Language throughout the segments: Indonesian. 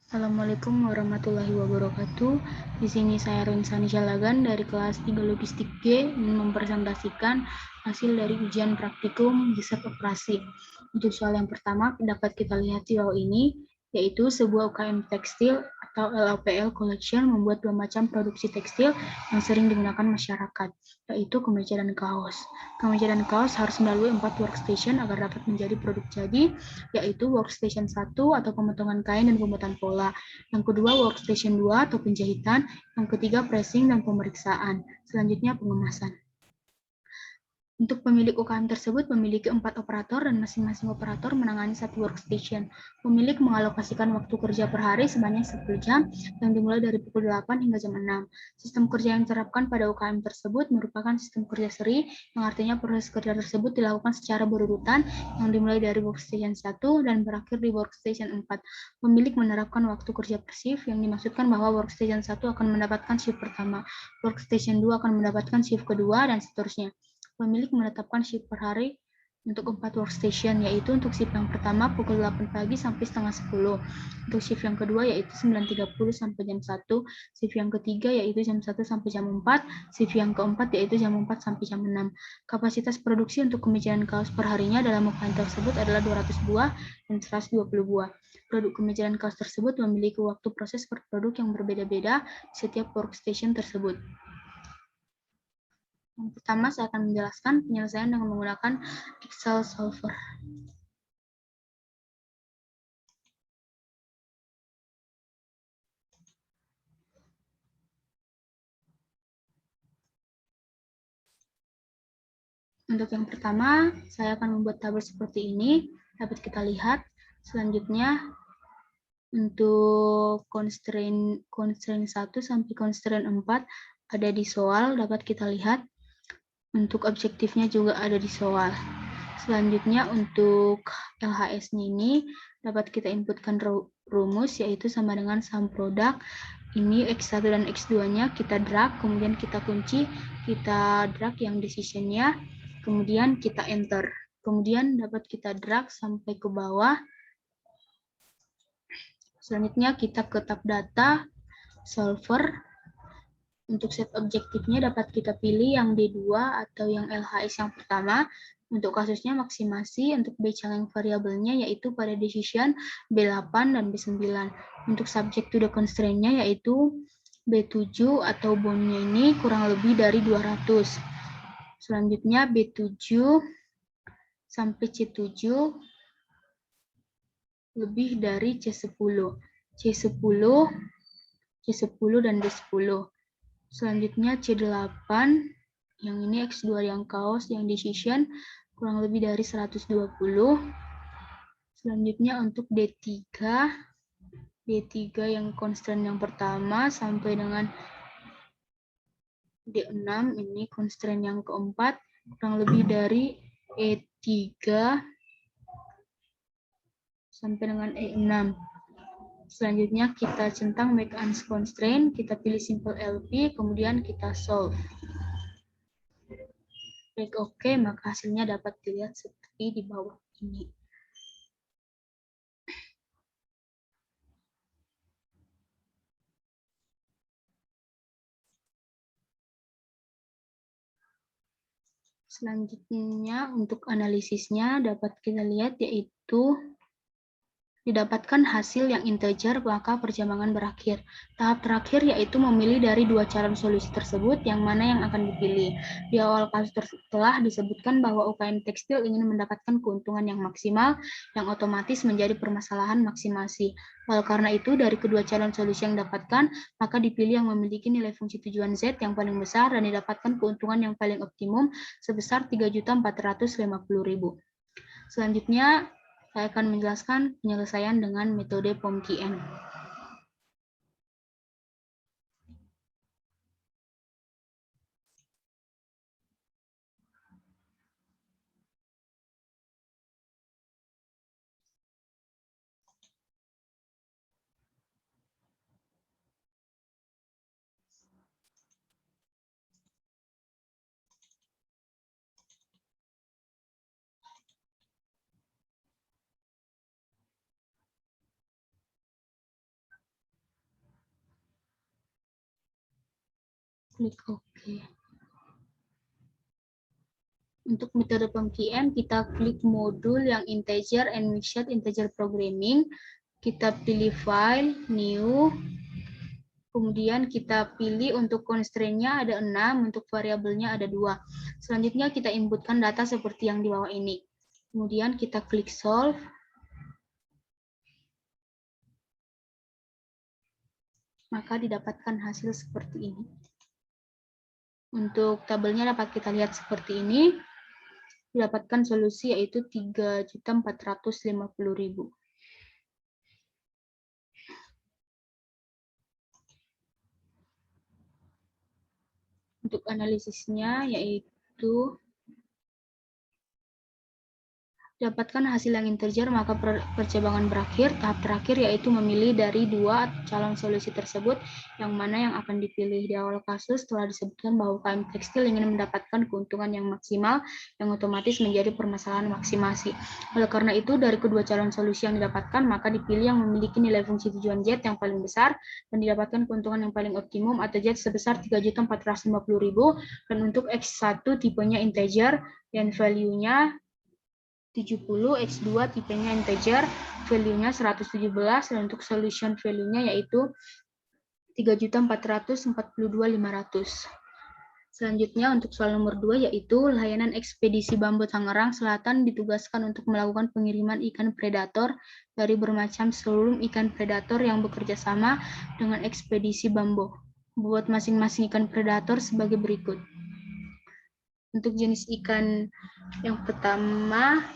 Assalamualaikum warahmatullahi wabarakatuh. Di sini saya Ronsani Jalagan dari kelas 3 Logistik G ingin mempresentasikan hasil dari ujian praktikum riset operasi. Untuk soal yang pertama dapat kita lihat di bawah ini, yaitu sebuah UKM tekstil atau LAPL Collection membuat dua macam produksi tekstil yang sering digunakan masyarakat, yaitu kemeja dan kaos. Kemeja dan kaos harus melalui 4 workstation agar dapat menjadi produk jadi, yaitu workstation 1 atau pemotongan kain dan pembuatan pola. Yang kedua, workstation 2 atau penjahitan. Yang ketiga, pressing dan pemeriksaan. Selanjutnya, pengemasan. Untuk pemilik UKM tersebut memiliki 4 operator dan masing-masing operator menangani satu workstation. Pemilik mengalokasikan waktu kerja per hari sebanyak 10 jam yang dimulai dari pukul 8 hingga jam 6. Sistem kerja yang diterapkan pada UKM tersebut merupakan sistem kerja seri yang artinya proses kerja tersebut dilakukan secara berurutan yang dimulai dari workstation 1 dan berakhir di workstation 4. Pemilik menerapkan waktu kerja per shift yang dimaksudkan bahwa workstation 1 akan mendapatkan shift pertama, workstation 2 akan mendapatkan shift kedua, dan seterusnya. Pemilik menetapkan shift per hari untuk 4 workstation, yaitu untuk shift yang pertama pukul 8 pagi sampai setengah 10, untuk shift yang kedua yaitu 9.30 sampai jam 1, shift yang ketiga yaitu jam 1 sampai jam 4, shift yang keempat yaitu jam 4 sampai jam 6. Kapasitas produksi untuk kemeja dan kaos per harinya dalam UKM tersebut adalah 200 buah dan 120 buah. Produk kemeja dan kaos tersebut memiliki waktu proses per produk yang berbeda-beda di setiap workstation tersebut. Yang pertama, saya akan menjelaskan penyelesaian dengan menggunakan Excel Solver. Untuk yang pertama, saya akan membuat tabel seperti ini. Dapat kita lihat. Selanjutnya, untuk constraint 1 sampai constraint 4 ada di soal, dapat kita lihat. Untuk objektifnya juga ada di soal. Selanjutnya untuk LHS-nya ini dapat kita inputkan rumus, yaitu sama dengan sum produk. Ini X1 dan X2-nya kita drag, kemudian kita kunci, kita drag yang decision-nya, kemudian kita enter. Kemudian dapat kita drag sampai ke bawah. Selanjutnya kita ke tab data, solver. Untuk set objektifnya dapat kita pilih yang D2 atau yang LHS yang pertama. Untuk kasusnya maksimasi, untuk B-challenge variabelnya yaitu pada decision B8 dan B9. Untuk subject to the constraint-nya yaitu B7 atau bound-nya ini kurang lebih dari 200. Selanjutnya B7 sampai C7 lebih dari C10. C10, C10 dan D10. Selanjutnya C8, yang ini X2 yang kaos, yang decision, kurang lebih dari 120. Selanjutnya untuk D3 yang constraint yang pertama sampai dengan D6, ini constraint yang keempat, kurang lebih dari E3 sampai dengan E6. Selanjutnya kita centang make unconstrained, kita pilih simple LP, kemudian kita solve. Klik OK, maka hasilnya dapat dilihat seperti di bawah ini. Selanjutnya untuk analisisnya dapat kita lihat yaitu didapatkan hasil yang integer maka perjambangan berakhir. Tahap terakhir yaitu memilih dari dua calon solusi tersebut yang mana yang akan dipilih. Di awal kasus telah disebutkan bahwa UKM tekstil ingin mendapatkan keuntungan yang maksimal yang otomatis menjadi permasalahan maksimasi. Oleh karena itu dari kedua calon solusi yang didapatkan maka dipilih yang memiliki nilai fungsi tujuan Z yang paling besar dan didapatkan keuntungan yang paling optimum sebesar 3.450.000. Selanjutnya saya akan menjelaskan penyelesaian dengan metode POMKIN. Klik OK. Untuk metode pem-QM, kita klik modul yang integer and mixed integer programming. Kita pilih file, new, kemudian kita pilih untuk constraint-nya ada 6, untuk variabelnya ada 2. Selanjutnya kita inputkan data seperti yang di bawah ini. Kemudian kita klik solve. Maka didapatkan hasil seperti ini. Untuk tabelnya dapat kita lihat seperti ini. Didapatkan solusi yaitu 3.450.000. Untuk analisisnya yaitu dapatkan hasil yang integer, maka percobangan berakhir. Tahap terakhir yaitu memilih dari 2 calon solusi tersebut yang mana yang akan dipilih. Di awal kasus telah disebutkan bahwa UKM tekstil ingin mendapatkan keuntungan yang maksimal yang otomatis menjadi permasalahan maksimasi. Oleh karena itu, dari kedua calon solusi yang didapatkan, maka dipilih yang memiliki nilai fungsi tujuan Z yang paling besar dan didapatkan keuntungan yang paling optimum atau Z sebesar 3.450.000, dan untuk X1 tipenya integer dan value-nya 70, X2 tipenya integer, value-nya 117, dan untuk solution value-nya yaitu 3.442.500. Selanjutnya untuk soal nomor 2 yaitu layanan ekspedisi Bambo Tangerang Selatan ditugaskan untuk melakukan pengiriman ikan predator dari bermacam seluruh ikan predator yang bekerja sama dengan ekspedisi Bambo. Buat masing-masing ikan predator sebagai berikut. Untuk jenis ikan yang pertama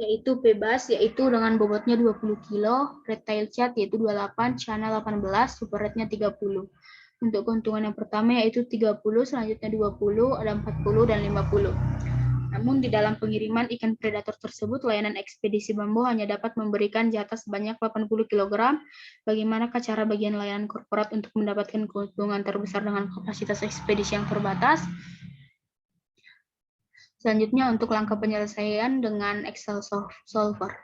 yaitu bebas, yaitu dengan bobotnya 20 kilo, red tail chat yaitu 28, chana 18, super rednya 30. Untuk keuntungan yang pertama yaitu 30, selanjutnya 20, ada 40, dan 50. Namun di dalam pengiriman ikan predator tersebut, layanan ekspedisi Bambo hanya dapat memberikan jatah sebanyak 80 kg. Bagaimanakah cara bagian layanan korporat untuk mendapatkan keuntungan terbesar dengan kapasitas ekspedisi yang terbatas? Selanjutnya untuk langkah penyelesaian dengan Excel Solver.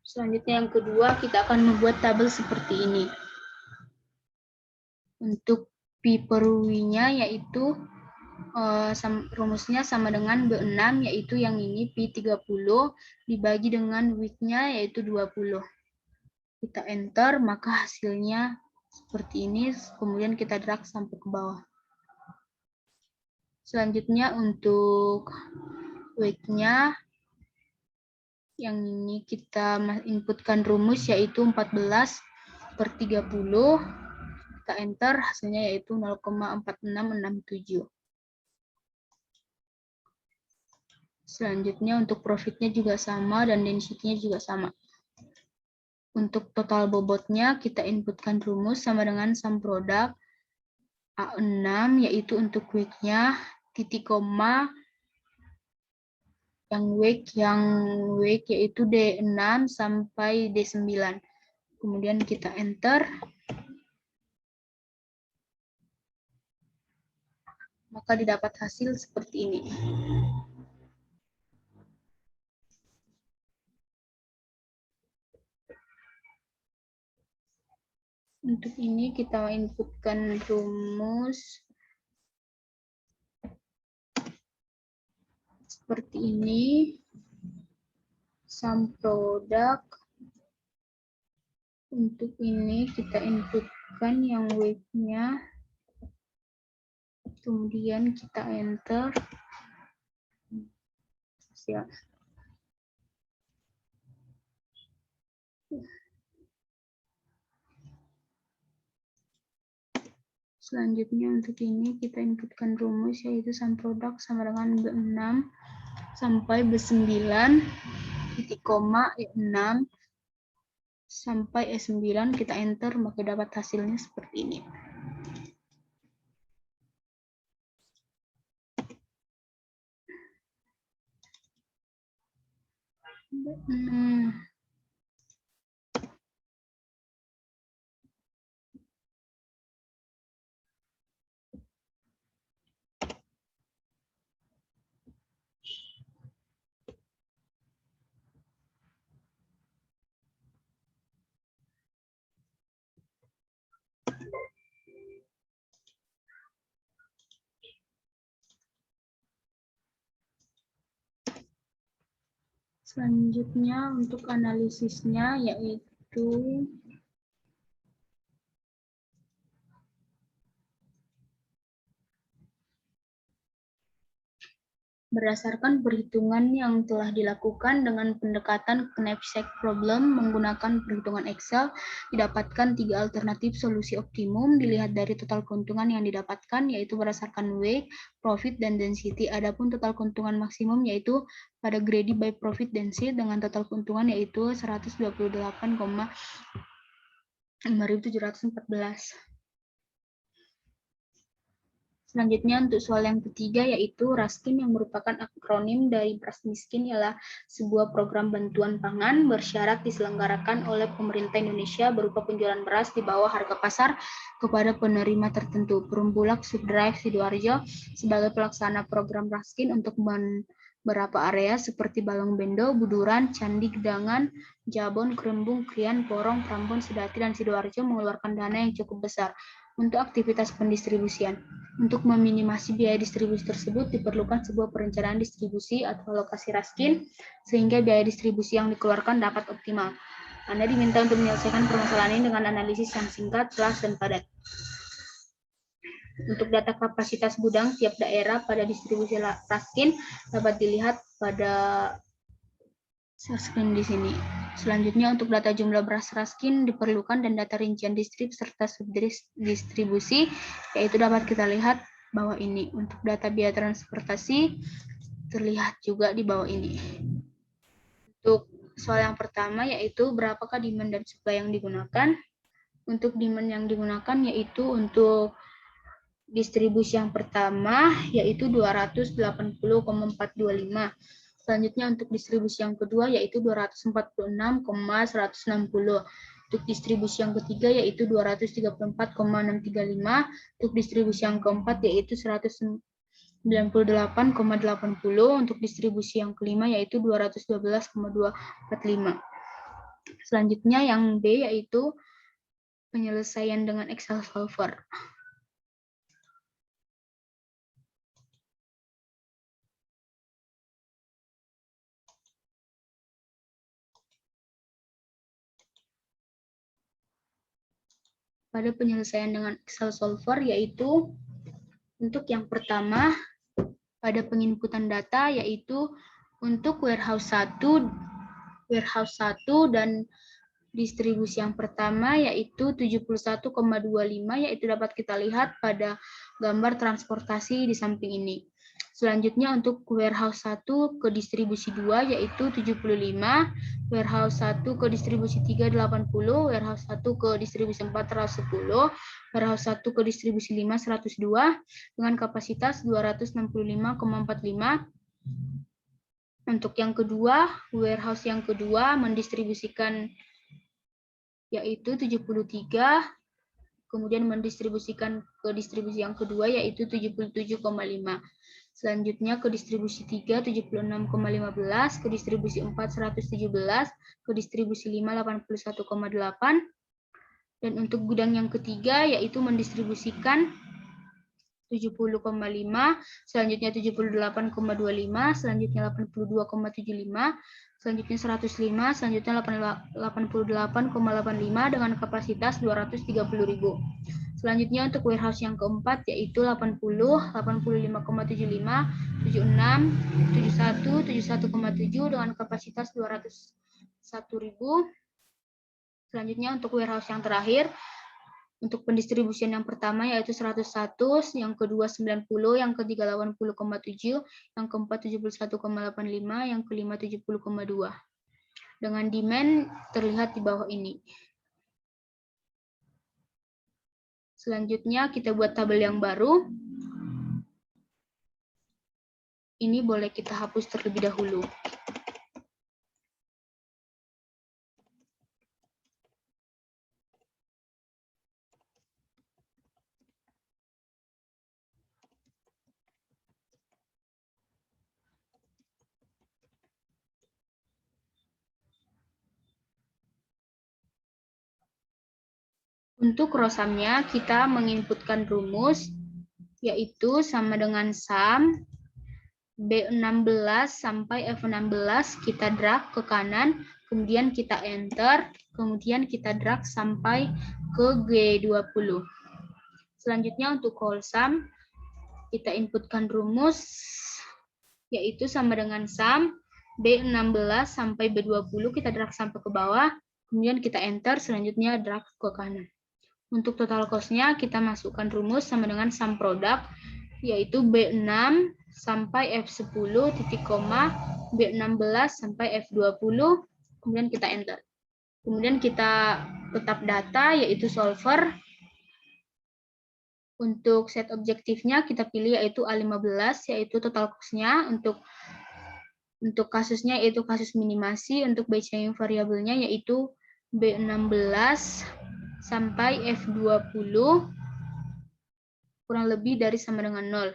Selanjutnya yang kedua, kita akan membuat tabel seperti ini. Untuk P per W-nya yaitu rumusnya sama dengan B6, yaitu yang ini P30 dibagi dengan width-nya yaitu 20. Kita enter, maka hasilnya seperti ini, kemudian kita drag sampai ke bawah. Selanjutnya untuk width-nya, yang ini kita inputkan rumus yaitu 14 per 30. Kita enter, hasilnya yaitu 0,4667. Selanjutnya untuk profitnya juga sama dan density-nya juga sama. Untuk total bobotnya kita inputkan rumus sama dengan sum product A6 yaitu untuk weight-nya titik koma yang weight yaitu D6 sampai D9. Kemudian kita enter. Maka didapat hasil seperti ini. Untuk ini kita inputkan rumus seperti ini. Sum product. Untuk ini kita inputkan yang weight-nya. Kemudian kita enter. Siap. Selanjutnya untuk ini kita inputkan rumus yaitu sum product sama dengan B6 sampai B9 titik koma E6 sampai E9, kita enter, maka dapat hasilnya seperti ini. Selanjutnya untuk analisisnya yaitu berdasarkan perhitungan yang telah dilakukan dengan pendekatan knapsack problem menggunakan perhitungan Excel, didapatkan 3 alternatif solusi optimum dilihat dari total keuntungan yang didapatkan, yaitu berdasarkan weight, profit, dan density. Adapun total keuntungan maksimum yaitu pada greedy by profit density dengan total keuntungan yaitu 128,5714. Selanjutnya untuk soal yang ketiga yaitu Raskin yang merupakan akronim dari beras miskin ialah sebuah program bantuan pangan bersyarat diselenggarakan oleh pemerintah Indonesia berupa penjualan beras di bawah harga pasar kepada penerima tertentu. Perum Bulak Subdrive Sidoarjo sebagai pelaksana program Raskin untuk beberapa area seperti Balong Bendo, Buduran, Candi Gedangan, Jabon, Krembung, Krian, Porong, Prambon, Sedati, dan Sidoarjo mengeluarkan dana yang cukup besar untuk aktivitas pendistribusian. Untuk meminimasi biaya distribusi tersebut, diperlukan sebuah perencanaan distribusi atau alokasi Raskin, sehingga biaya distribusi yang dikeluarkan dapat optimal. Anda diminta untuk menyelesaikan permasalahan ini dengan analisis yang singkat, jelas, dan padat. Untuk data kapasitas gudang tiap daerah pada distribusi Raskin dapat dilihat pada screen di sini. Selanjutnya untuk data jumlah beras Raskin diperlukan dan data rincian distrik serta subdistribusi, yaitu dapat kita lihat bawah ini. Untuk data biaya transportasi terlihat juga di bawah ini. Untuk soal yang pertama yaitu berapakah demand dan supply yang digunakan. Untuk demand yang digunakan yaitu untuk distribusi yang pertama yaitu 280,425. Selanjutnya untuk distribusi yang kedua yaitu 246,160. Untuk distribusi yang ketiga yaitu 234,635. Untuk distribusi yang keempat yaitu 198,80. Untuk distribusi yang kelima yaitu 212,245. Selanjutnya yang B yaitu penyelesaian dengan Excel solver. Pada penyelesaian dengan Excel solver yaitu untuk yang pertama pada penginputan data yaitu untuk warehouse 1 dan distribusi yang pertama yaitu 71,25 yaitu dapat kita lihat pada gambar transportasi di samping ini. Selanjutnya untuk warehouse 1 ke distribusi 2 yaitu 75, warehouse 1 ke distribusi 3 80, warehouse 1 ke distribusi 4 110, warehouse 1 ke distribusi 5 102 dengan kapasitas 265,45. Untuk yang kedua, warehouse yang kedua mendistribusikan yaitu 73, kemudian mendistribusikan ke distribusi yang kedua yaitu 77,5. Selanjutnya ke distribusi 3 76,15, ke distribusi 4 117, ke distribusi 5 81,8. Dan untuk gudang yang ketiga yaitu mendistribusikan 70,5, selanjutnya 78,25, selanjutnya 82,75, selanjutnya 105, selanjutnya 88,85 dengan kapasitas 230.000. Selanjutnya untuk warehouse yang keempat yaitu 80, 85,75, 76, 71, 71,7 dengan kapasitas 201.000. Selanjutnya untuk warehouse yang terakhir, untuk pendistribusian yang pertama yaitu 101, yang kedua 90, yang ketiga 80,7, yang keempat 71,85, yang kelima 70,2. Dengan demand terlihat di bawah ini. Selanjutnya kita buat tabel yang baru. Ini boleh kita hapus terlebih dahulu. Untuk rosamnya kita menginputkan rumus yaitu sama dengan sum B16 sampai F16 kita drag ke kanan, kemudian kita enter, kemudian kita drag sampai ke G20. Selanjutnya untuk call sum, kita inputkan rumus, yaitu sama dengan sum, B16 sampai B20 kita drag sampai ke bawah, kemudian kita enter, selanjutnya drag ke kanan. Untuk total cost-nya kita masukkan rumus sama dengan sum product, yaitu B6 sampai F10 titik koma, B16 sampai F20, kemudian kita enter. Kemudian kita tetap data, yaitu solver. Untuk set objektifnya kita pilih yaitu A15, yaitu total cost-nya. Untuk kasusnya yaitu kasus minimasi, untuk baseline variabelnya yaitu B16 sampai F20 kurang lebih dari sama dengan 0.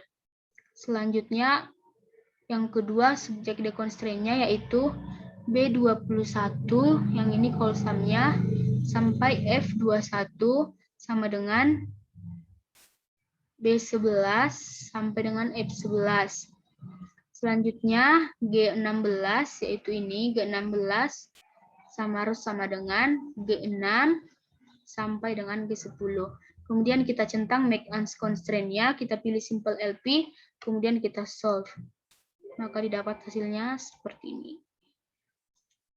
Selanjutnya yang kedua subjek deconstraint-nya yaitu B21, yang ini call sum-nya sampai F21 sama dengan B11 sampai dengan F11. Selanjutnya G16 yaitu ini G16 harus sama dengan G6 sampai dengan G10. Kemudian kita centang make ans constraint-nya, kita pilih simple LP, kemudian kita solve. Maka didapat hasilnya seperti ini.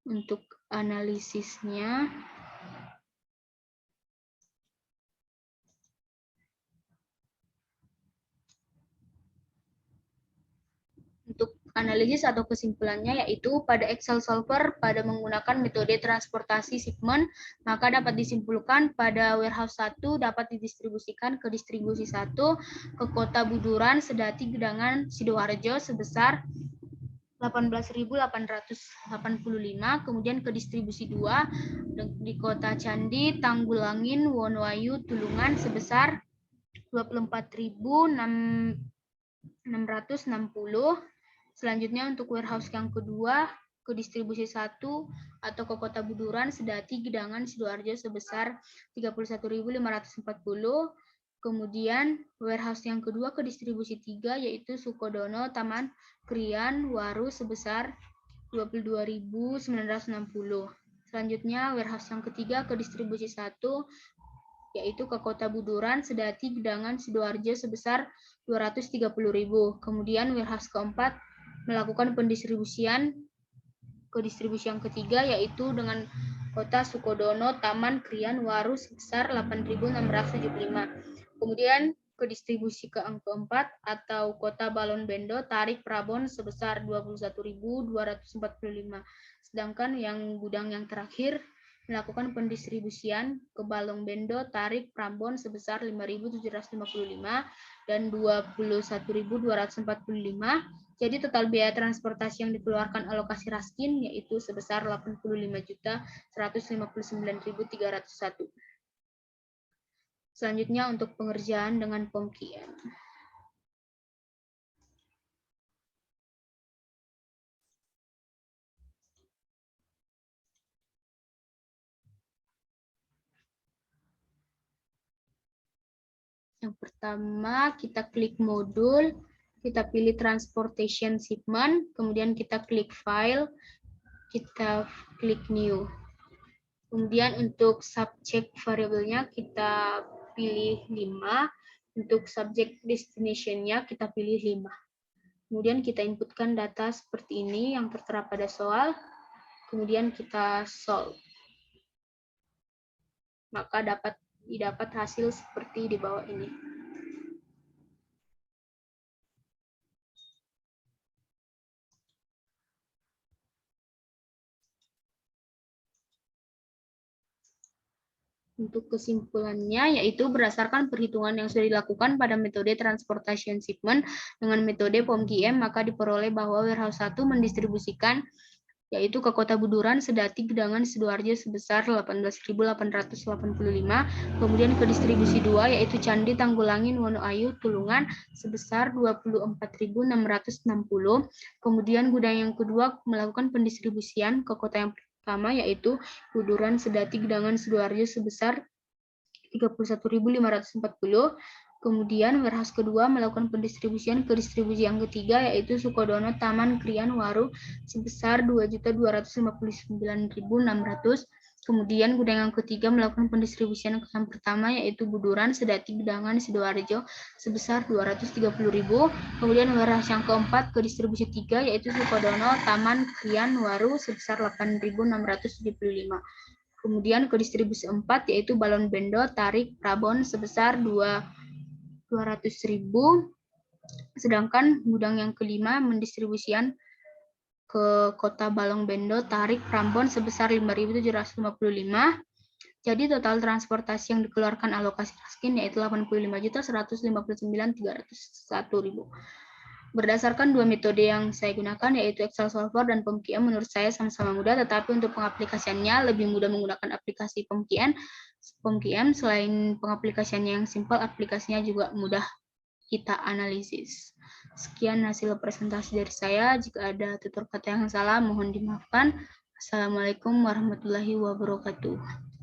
Untuk analisisnya, untuk analisis atau kesimpulannya yaitu pada Excel solver pada menggunakan metode transportasi shipment, maka dapat disimpulkan pada warehouse 1 dapat didistribusikan ke distribusi 1 ke kota Buduran, Sedati, Gedangan, Sidoarjo sebesar 18.885, kemudian ke distribusi 2 di kota Candi, Tanggulangin, Wonoayu, Tulungan sebesar 24.660. Selanjutnya untuk warehouse yang kedua ke distribusi 1 atau ke kota Buduran, Sedati, Gedangan, Sidoarjo sebesar 31.540. Kemudian warehouse yang kedua ke distribusi 3 yaitu Sukodono, Taman Krian, Waru sebesar 22.960. Selanjutnya warehouse yang ketiga ke distribusi 1 yaitu ke kota Buduran, Sedati, Gedangan, Sidoarjo sebesar 230.000. Kemudian warehouse keempat melakukan pendistribusian ke distribusi yang ketiga yaitu dengan kota Sukodono, Taman Krian, Waru sebesar 8.675. Kemudian ke distribusi ke keempat atau kota Balon Bendo, Tarik, Prabon sebesar 21.245. Sedangkan yang gudang yang terakhir melakukan pendistribusian ke Balong Bendo, Tarik, Prambon sebesar 5.755 dan 21.245. Jadi total biaya transportasi yang dikeluarkan alokasi Raskin yaitu sebesar 85.159.301. Selanjutnya untuk pengerjaan dengan POM-QM. Yang pertama, kita klik modul, kita pilih transportation shipment, kemudian kita klik file, kita klik new. Kemudian untuk subject variabelnya kita pilih 5, untuk subject destination-nya kita pilih 5. Kemudian kita inputkan data seperti ini yang tertera pada soal, kemudian kita solve. Maka didapat hasil seperti di bawah ini. Untuk kesimpulannya, yaitu berdasarkan perhitungan yang sudah dilakukan pada metode transportation shipment dengan metode POM-QM, maka diperoleh bahwa warehouse 1 mendistribusikan yaitu ke kota Buduran, Sedati, Gedangan, Sidoarjo sebesar 18.885, kemudian ke distribusi 2 yaitu Candi, Tanggulangin, Wonoayu, Tulungan sebesar 24.660, kemudian gudang yang kedua melakukan pendistribusian ke kota yang pertama yaitu Buduran, Sedati, Gedangan, Sidoarjo sebesar 31.540, Kemudian warehouse kedua melakukan pendistribusian ke distribusi yang ketiga, yaitu Sukodono Taman Krian Waru sebesar 2.259.600. Kemudian gudang yang ketiga melakukan pendistribusian ke yang pertama, yaitu Buduran Sedati Gedangan Sidoarjo sebesar 230.000. Kemudian warehouse yang keempat ke distribusi 3, yaitu Sukodono Taman Krian Waru sebesar 8.675. Kemudian ke distribusi 4, yaitu Balon Bendo Tarik Prabon sebesar 200.000. Sedangkan gudang yang kelima mendistribusikan ke Kota Balong Bendo Tarik Prambon sebesar 5.755. Jadi total transportasi yang dikeluarkan alokasi Raskin yaitu 85.159.301.000. Berdasarkan dua metode yang saya gunakan, yaitu Excel Solver dan POMQM, menurut saya sama-sama mudah, tetapi untuk pengaplikasiannya lebih mudah menggunakan aplikasi POMQM. Selain pengaplikasiannya yang simpel, aplikasinya juga mudah kita analisis. Sekian hasil presentasi dari saya. Jika ada tutur kata yang salah, mohon dimaafkan. Assalamualaikum warahmatullahi wabarakatuh.